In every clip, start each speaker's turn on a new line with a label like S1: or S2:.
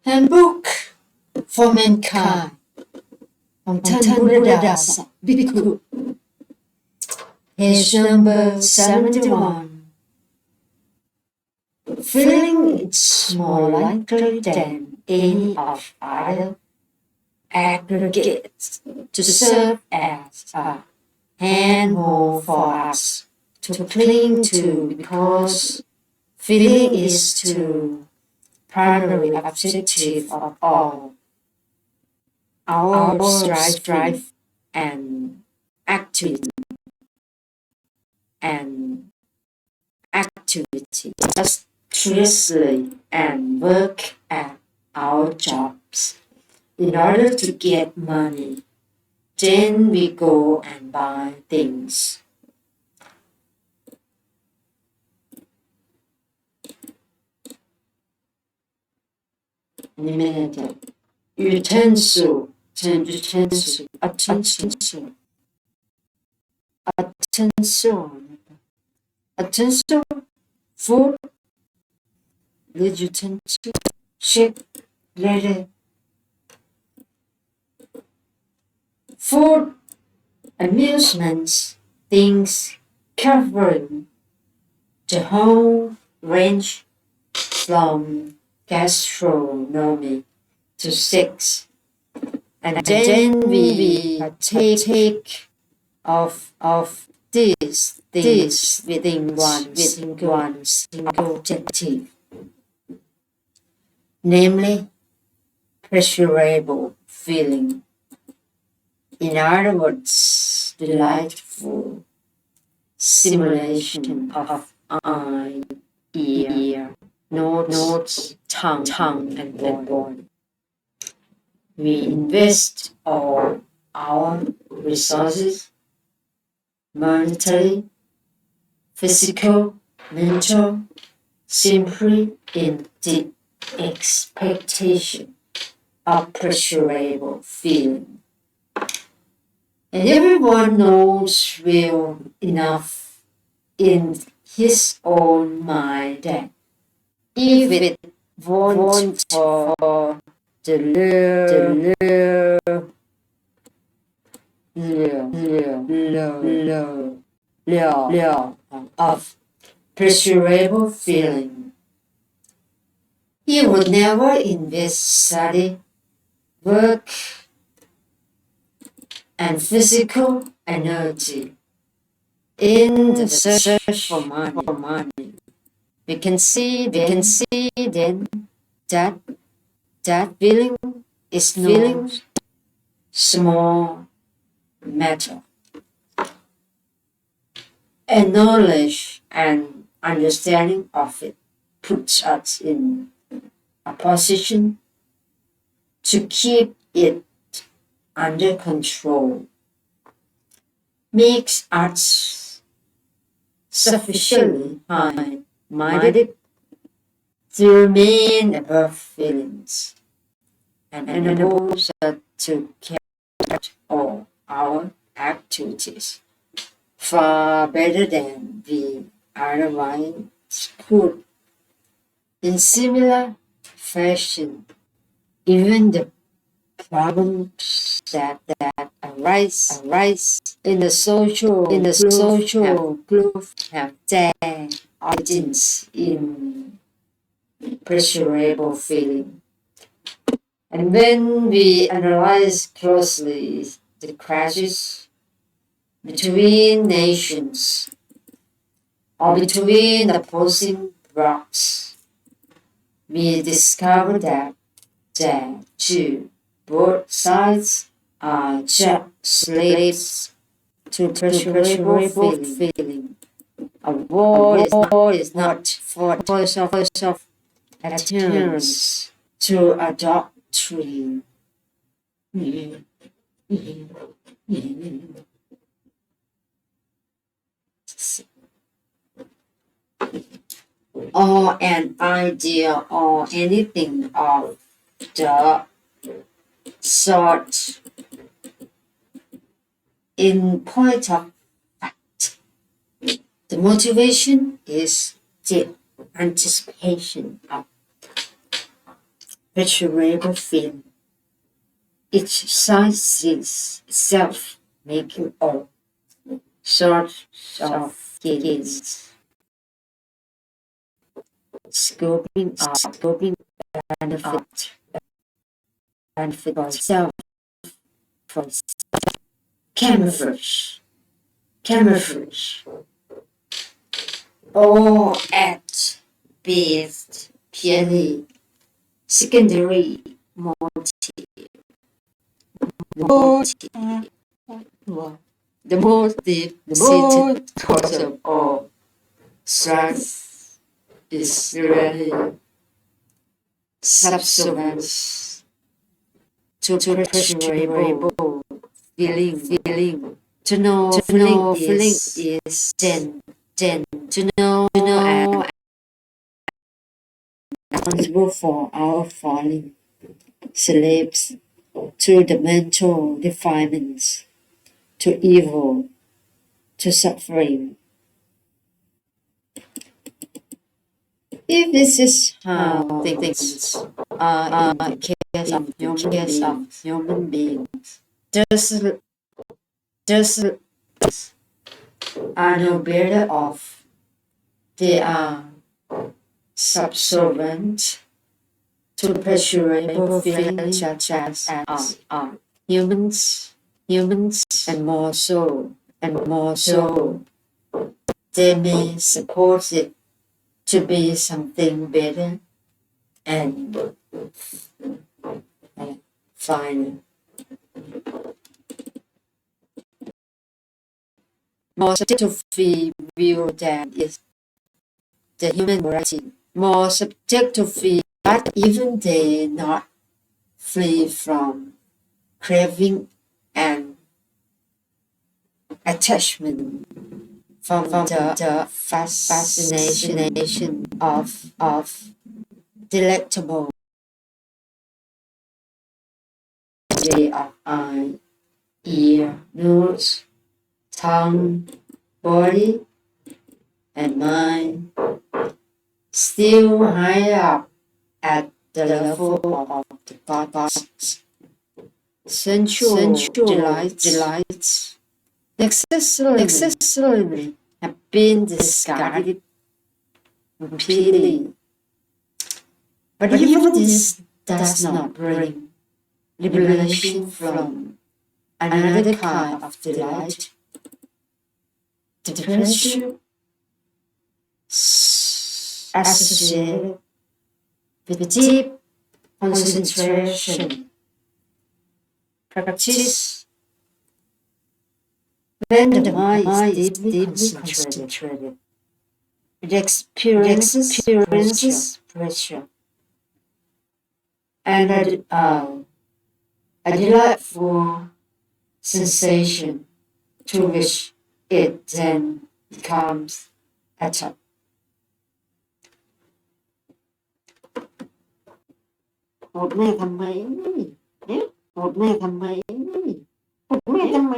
S1: Handbook for Mankind from Buddhadasa Bhikkhu, page number 71. Feeling it's more likely than any of other aggregates to serve as a handhold for us to cling to, because feeling is the primary objective of all our strife and activity industriously and work at our jobs in order to get money. Then we go and buy things. Utensil, food, utensil, ship, letter. Food, amusements, things covering the whole range from gastronomy to sex. And then we take of these things within one single objective, namely pleasurable feeling. In other words, delightful simulation of eye, ear, nose, tongue, and body. We invest all our resources, monetary, physical, mental, simply in the expectation of pleasurable feeling. And everyone knows well enough in his own mind that if it weren't for the lure of pleasurable feeling, he would never invest study, work, and physical energy in the search for money. We can see then that feeling is no small matter. And knowledge and understanding of it puts us in a position to keep it under control, makes us sufficiently high-minded to remain above feelings, and enables us to carry out all our activities far better than we otherwise could. In similar fashion, even the problems that arise in the social group have their origins in pleasurable feeling. And when we analyze closely the crashes between nations or between opposing blocks, we discover that too, both sides are just slaves to pleasurable feeling. A war is not for of adherence to a doctrine. Or an idea or anything of the sort. In point of fact, the motivation is the anticipation of pleasurable feeling. Each side sees itself making all sorts of gains, scoping benefit for itself, for camouflage, all at best purely secondary motive. The most deep-seated cause of all strife is really subservience to pleasurable feeling. To know feeling is then to know responsible for our falling slaves to the mental defilements, to evil, to suffering. If this is how things are in the case of human beings, those are no better off. They are subservient to pleasurable feelings such as are humans, and more so, they may suppose it to be something better and fine. More subjectively view than is the human variety. More subjectively, but even they not free from craving and attachment from the fascination of delectable way of eye, ear, nose, tongue, body, and mind, still high up at the level of the gods. Sensual delights necessarily have been discarded repeatedly. But even this does not bring liberation from another kind of delight, the pleasure associated with deep concentration practice. When the mind is deeply concentrated, it experiences pressure and a delightful sensation to which it then becomes attached. โกรธแม่ทำไมเนี่ยโกรธแม่ทำไมโกรธแม่ทำไม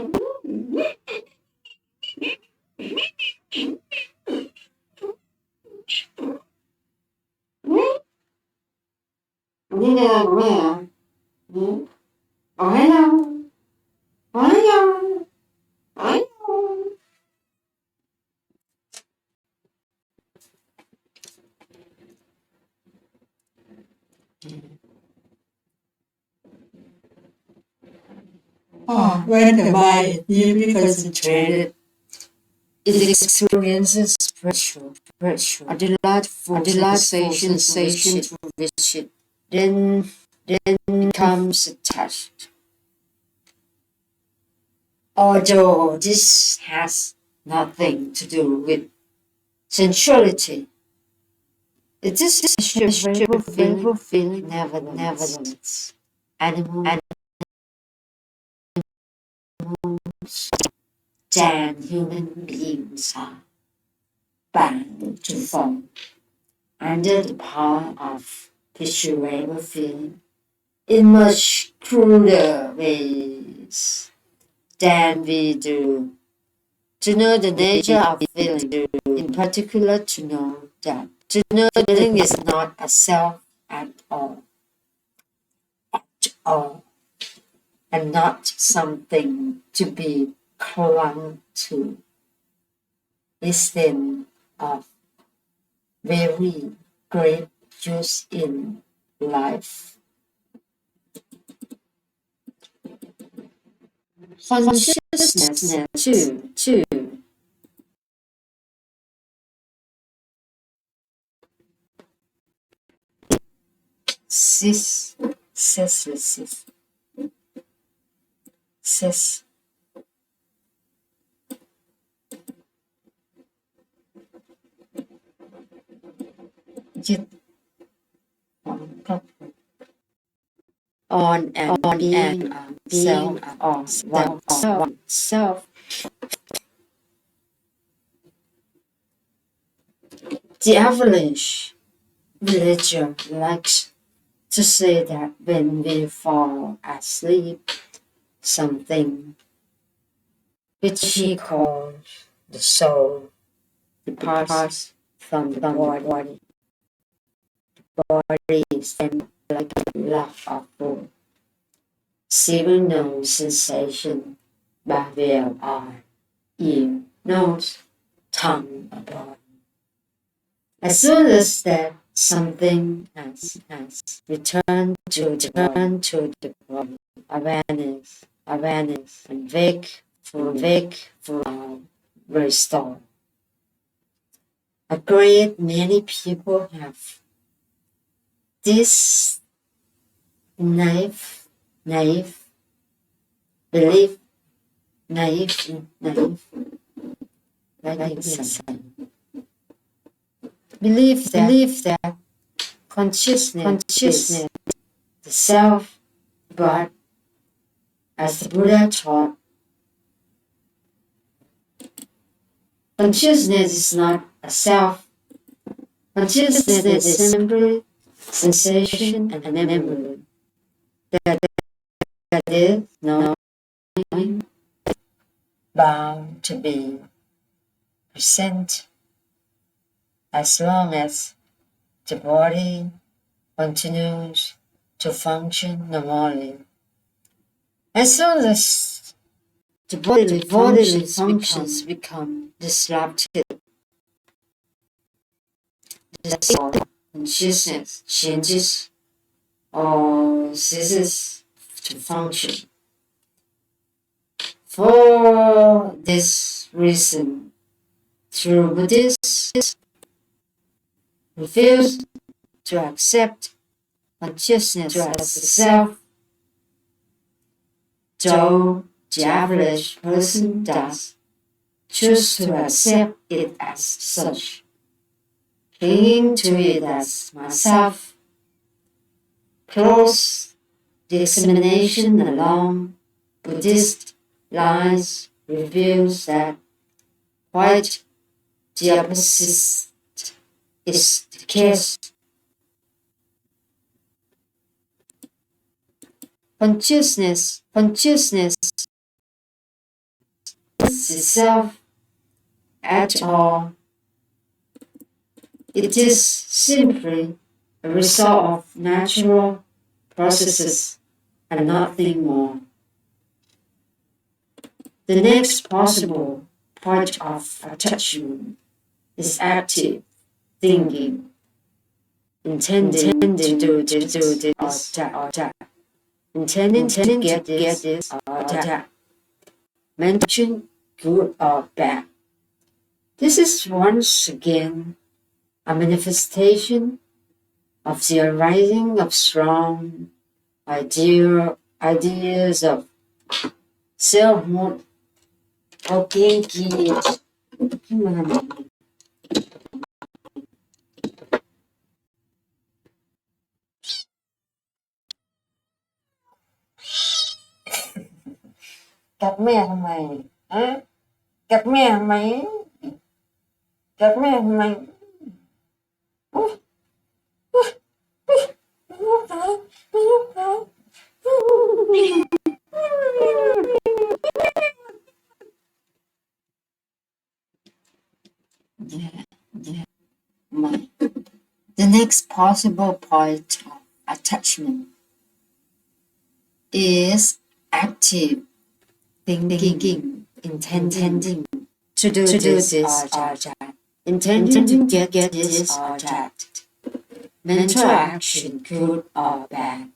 S1: นี่เนี่ยโกรธแม่เหรอบอกให้เราบอกให้เราบอกให้เรา When the mind is deeply concentrated, it experiences pressure, a delightful sensation to which it then becomes attached. Although this has nothing to do with sensuality, it is a pleasurable feeling nevertheless. Animals than human beings are bound to fall under the power of pleasurable feeling in much cruder ways than we do. To know the nature of feeling, in particular to know that feeling is not a self at all, on and not something to be clung to instead of very great use in life. Consciousness too. Sis. Dứt on and being of oneself. The average villager likes to say that when we fall asleep, something which he calls the soul departs from the body. Body is then like a lack of food. Civil no sensation, but where are ear, nose, tongue, or body? As soon as that something has returned to the body, awareness, and wakeful are restored. A great many people have this naive belief, believe that consciousness is the self, but as the Buddha taught, consciousness is not a self. Consciousness is simply sensation and memory. That is knowing bound to be present as long as the body continues to function normally. As soon as the bodily functions become disrupted, the consciousness changes or ceases to function. For this reason, true Buddhists refuse to accept consciousness as the self, though the average person does choose to accept it as such. Clinging to it as myself, close the examination along Buddhist lines reveals that quite the opposite is the case. Consciousness is itself at all. It is simply a result of natural processes and nothing more. The next possible point of attachment is active thinking, intending to do this or that, intending to get this or that, mention good or bad. This is once again a manifestation of the arising of strong ideas of selfhood or kinky. Gặp mẹ thằng mày hả? Gặp mẹ thằng mày gặp mẹ thằng mày The next possible point of attachment is active thinking, intending to do this or that, intending to get this or that. Mental action, good or bad.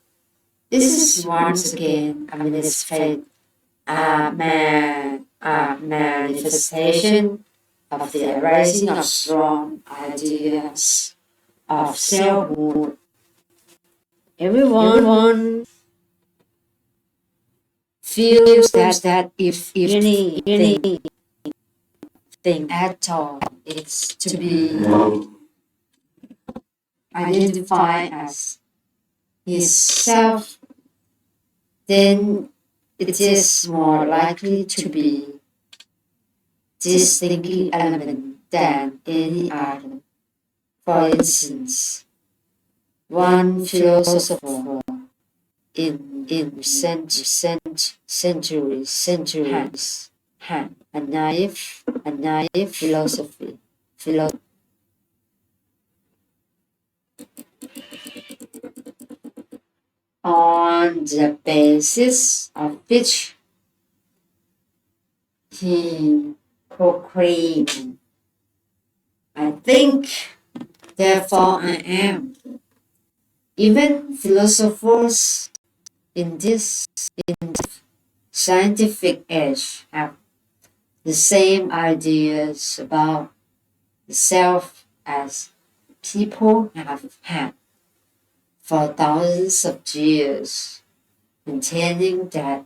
S1: This is once again a manifestation of the arising of strong ideas of selfhood. Everyone feels that if anything at all is to be identified as his self, then it is more likely to be this thinking element than any other. For instance, one philosopher in centuries had a naive philosophy on the basis of which he proclaimed, I think, therefore I am. Even philosophers in this scientific age have the same ideas about the self as people have had for thousands of years, maintaining that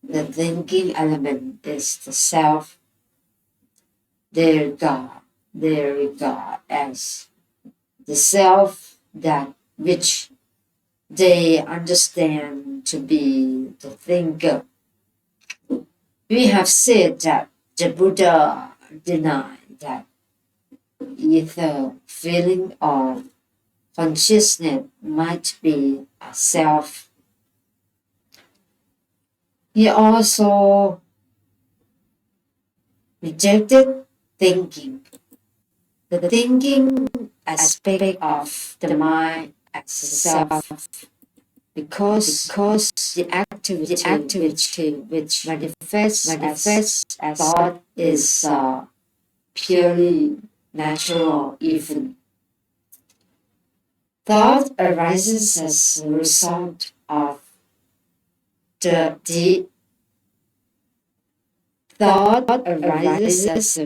S1: the thinking element is the self they regard as the self that which they understand to be the thinker. We have said that the Buddha denied that either feeling or consciousness might be a self. He also rejected thinking, the thinking aspect of the mind as a self, because the activity which manifests as thought is purely natural. Even thought arises as a result of the thought arises as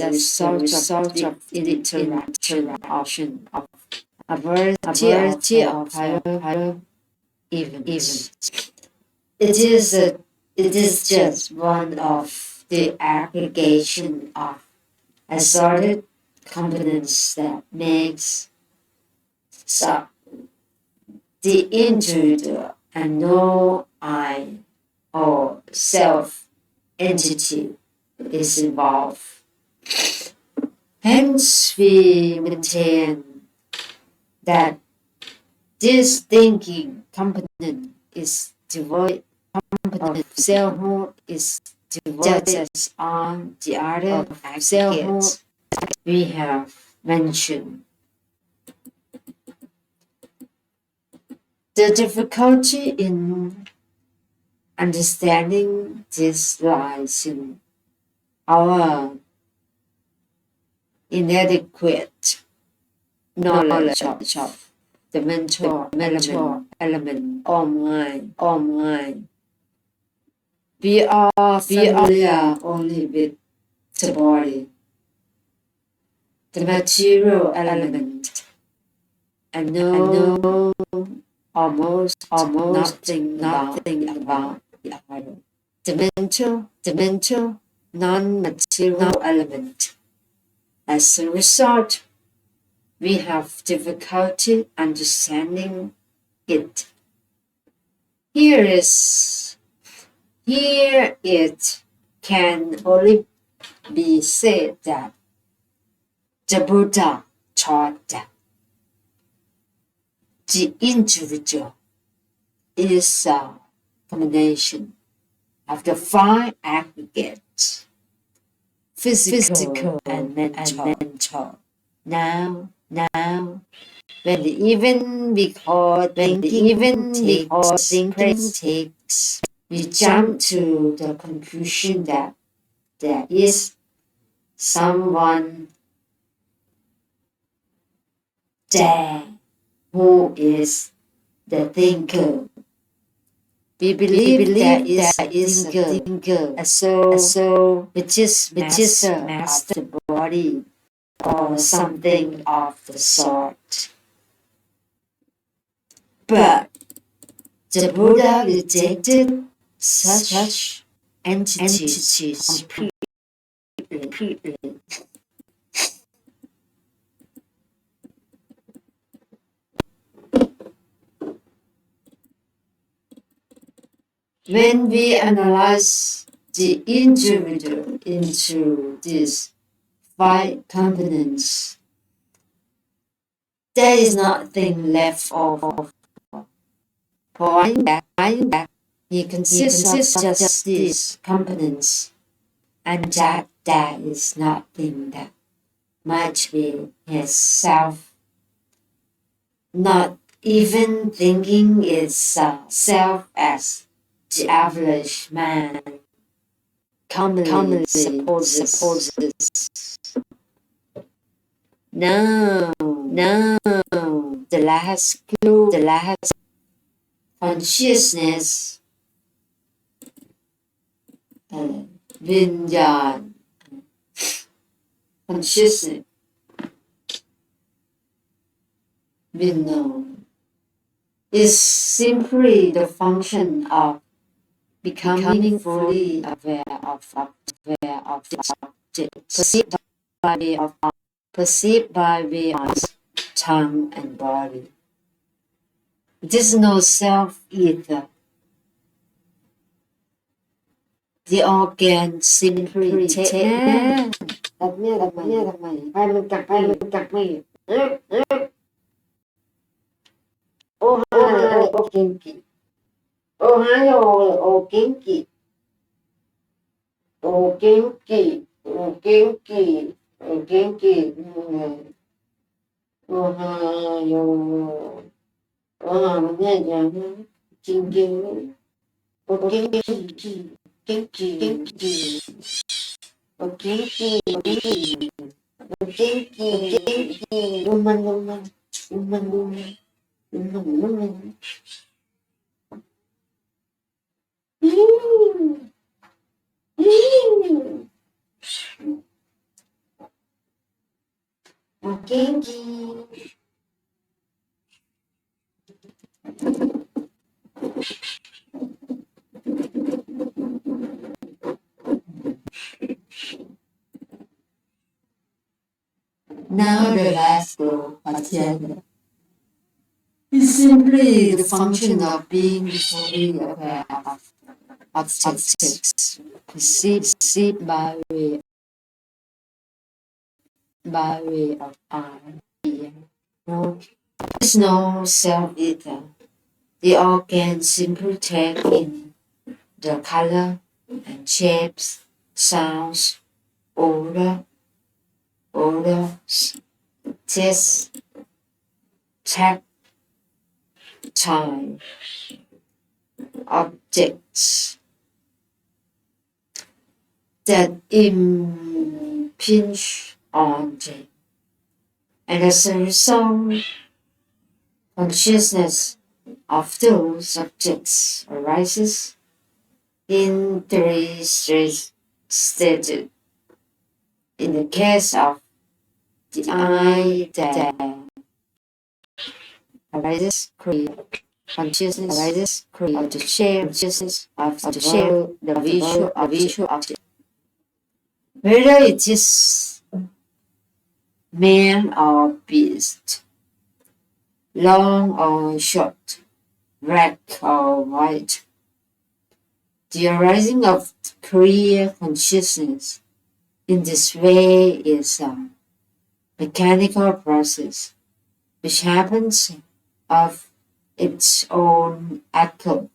S1: a result of the interaction of a variety of higher events. It is just one of the aggregation of assorted components that makes up the individual, and no I or self entity is involved. Hence, we maintain that this thinking component is devoid of selfhood, is devoid as on the other selfhood we have mentioned. The difficulty in understanding this lies in our inadequate knowledge of the mental element or mind. We are familiar only with the body, the material element, and know almost nothing about the other. The mental non-material element. As a result, we have difficulty understanding it. Here it can only be said that the Buddha taught that the individual is a combination of the five aggregates, physical and mental. Now, thinking takes, we jump to the conclusion that there is someone there who is the thinker. We believe there is a thinker, a soul which is master of the body, or something of the sort. But the Buddha rejected such entities completely. When we analyze the individual into these 5 components, there is nothing left of point back. He consists of just these components, and that there is nothing that might be his self. Not even thinking itself as the average man commonly supposes. No, the last clue, consciousness, vinyan, consciousness, vinyan, is simply the function of becoming fully aware of objects perceived by way of tongue and body. It is no self either. The organ simply take Now the last goal is simply the function of being fully aware of objects perceived by way of eye. No, there is no self either. The organ simply take in the color and shapes, sounds, odors, taste, tactile objects that impinge on them. And as a result, consciousness of those objects arises in 3 stages. In the case of the eye, there arises consciousness of the shape, consciousness of the shape, the visual object. Whether it is man or beast, long or short, black or white, the arising of clear consciousness in this way is a mechanical process which happens of its own accord.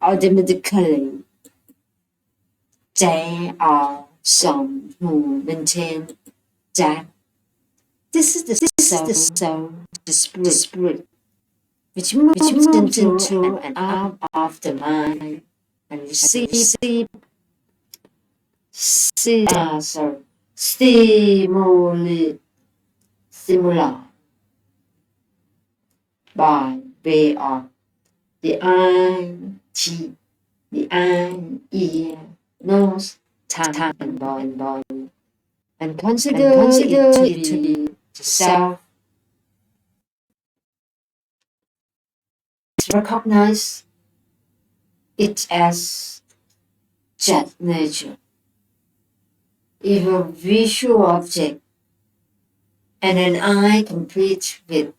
S1: Automatically, there are some who maintain that this is soul, the spirit, which moves into and out of the mind and receive stimuli by way of the eye, teeth, the eye, ear, nose, tongue, and body, and consider it to be the self. Recognize it as just nature. If a visual object and an eye complete with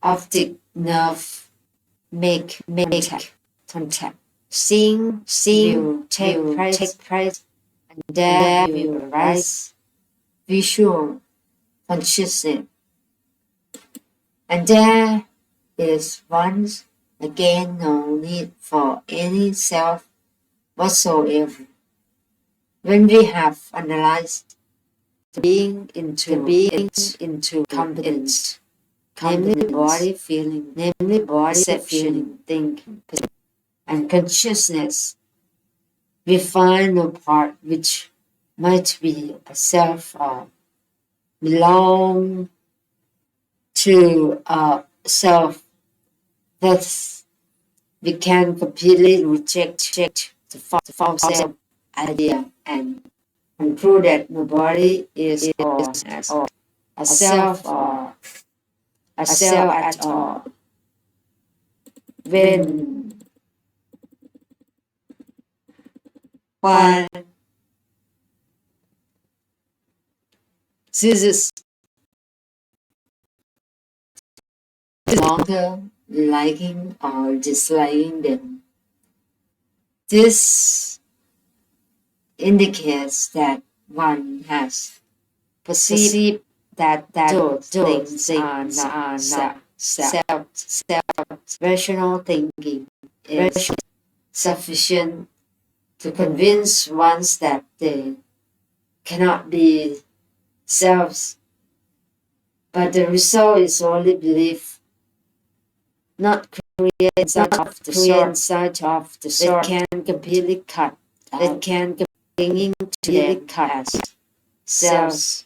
S1: optic nerve make contact. Seeing will take place, and there will arise visual consciousness. And there is once again no need for any self whatsoever. When we have analyzed the being into competence, namely body feeling, perception, thinking, and consciousness, we find no part which might be a self or belong to a self. Thus, we can completely reject the false self idea and prove that nobody is or has a self or a self at all. While Jesus is longer liking or disliking them, this indicates that one has perceived that those things are not rational thinking is sufficient to convince one that they cannot be selves, but the result is only belief, not clear insight of the sort that can completely cut out, clinging to them as selves.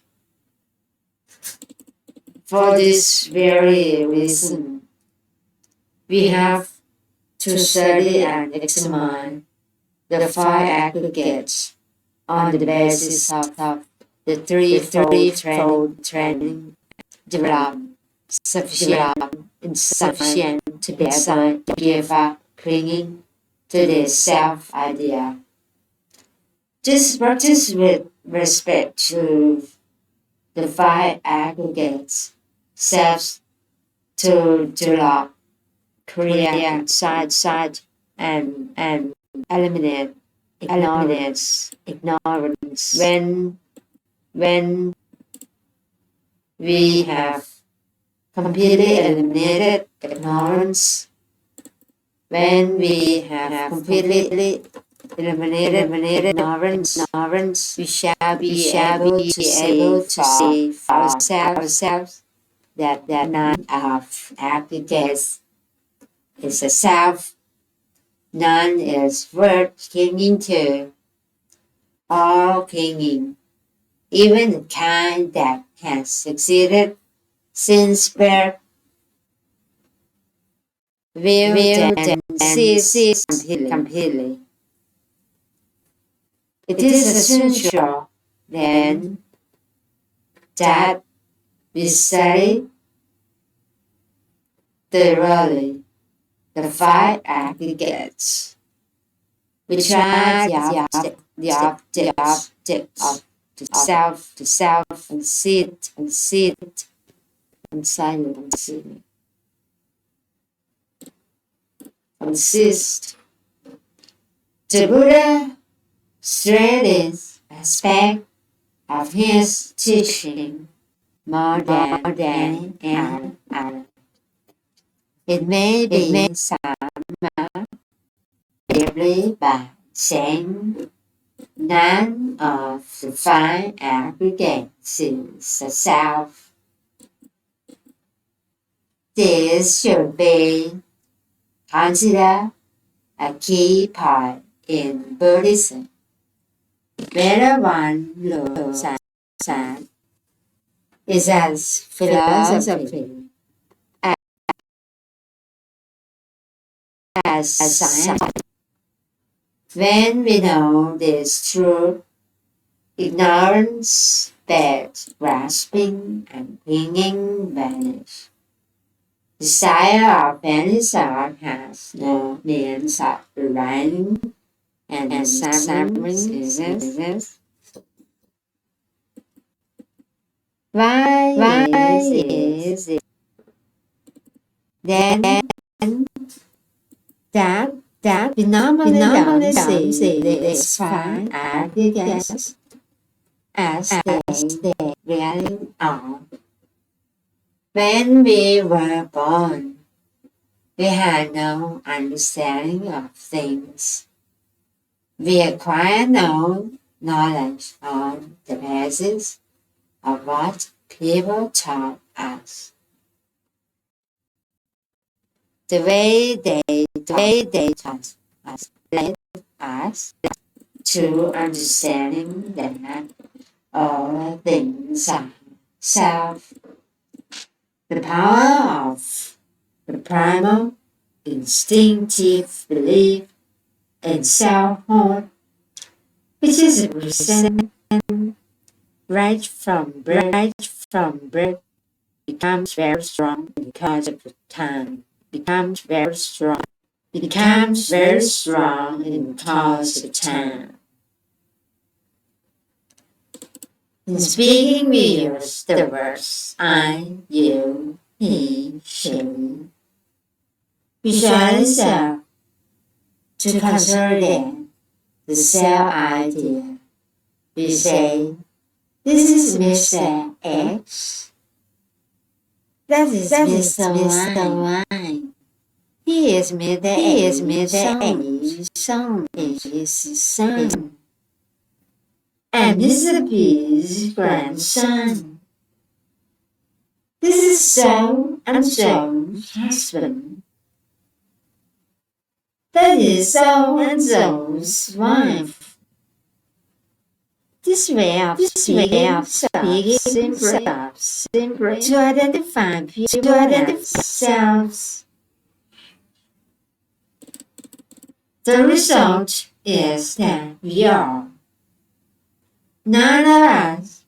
S1: For this very reason, we have to study and examine the five aggregates on the basis of the threefold training developed sufficient to be able to give up clinging to the self idea. This practice with respect to the five aggregates serves to develop, create, side, and eliminate ignorance. When we have completely eliminated ignorance, when we have completely eliminated ignorance, we shall be able to say for ourselves that none of aggregates is a self, none is worth clinging to. All clinging, even the kind that has succeeded since birth, will then cease completely. It is essential, then, that we study thoroughly the five aggregates, which are the objects of the self, and seed, and silence, consist. The Buddha stressed aspect of his teaching more than any other. It may be summed briefly by saying none of the five aggregates is a self. This should be considered a key part in Buddhism. Whether one looks at it as philosophy, as science. When we know this truth, ignorance, bad grasping, and clinging vanish. Desire of any sort has no means of arising, and suffering ceases. Why is it then that we normally don't see these fine articles as they really are? When we were born, we had no understanding of things. We acquired no knowledge on the basis of what people taught us. The way they taught us led us to understanding that all things are self. The power of the primal instinctive belief in selfhood, which is represented right from birth, becomes very strong because of the time. Becomes very strong in cause of time. In speaking, we use the words I, you, he, she. We shall self to consolidate the self idea. We say, this is Mr. X. That is Mr. Y. He is Mr. A. Son is his son. And Mr. B's grandson. This is so and so's husband. That is so and so's wife. This way of speaking simply to identify people themselves. The result is that we are, none of us,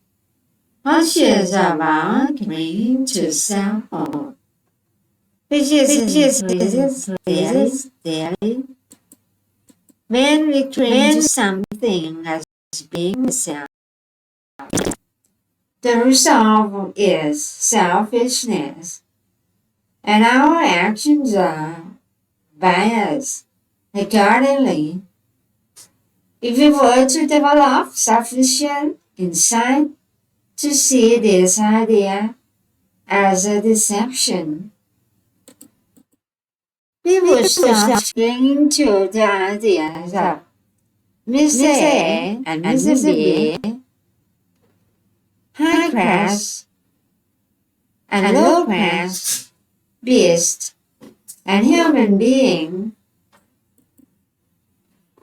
S1: conscious of our clinging to selfhood, which is daily. When we cling to something as being self, the result is selfishness, and our actions are biased accordingly. If we were to develop sufficient insight to see this idea as a deception, we would stop clinging to the ideas of Mr. A and Mr. B, high class and low class, beast and human being,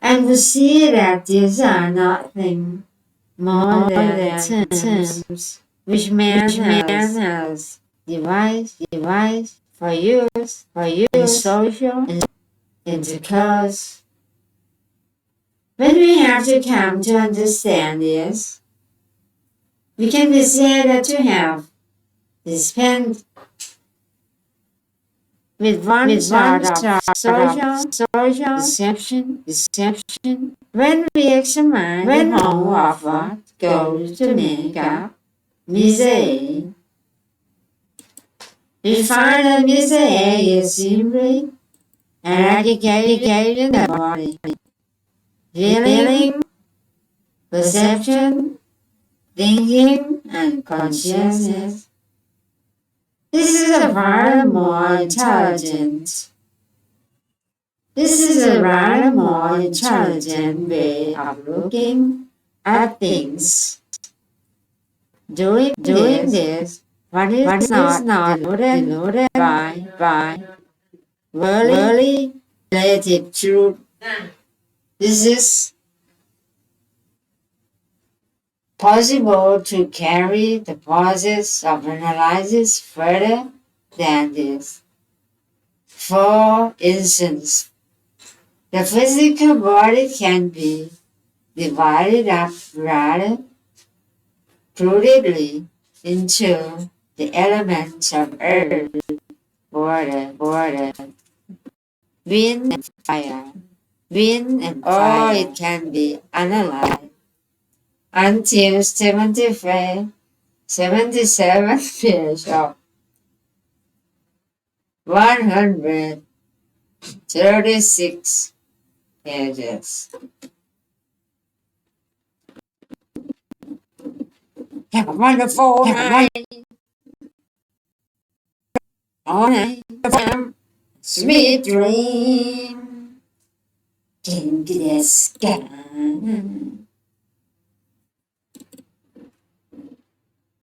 S1: and we see that these are nothing more than terms which man has devised for use in social intercourse. When we have to come to understand this, we can be said that to have dispensed with one sort of social deception. When we examine the whole of what goes to make up misery, we find that misery is simply eradicating the body, feeling, perception, thinking, and consciousness. This is a rather more intelligent way of looking at things. Doing this What is not denoted by worldly relative truth. This is possible to carry the process of analysis further than this. For instance, the physical body can be divided up rather crudely into the elements of earth, water, wind, and fire. Or it can be analyzed until 77 pairs of 136 pages. Have a wonderful night. All night. Sweet dream. Into the sky.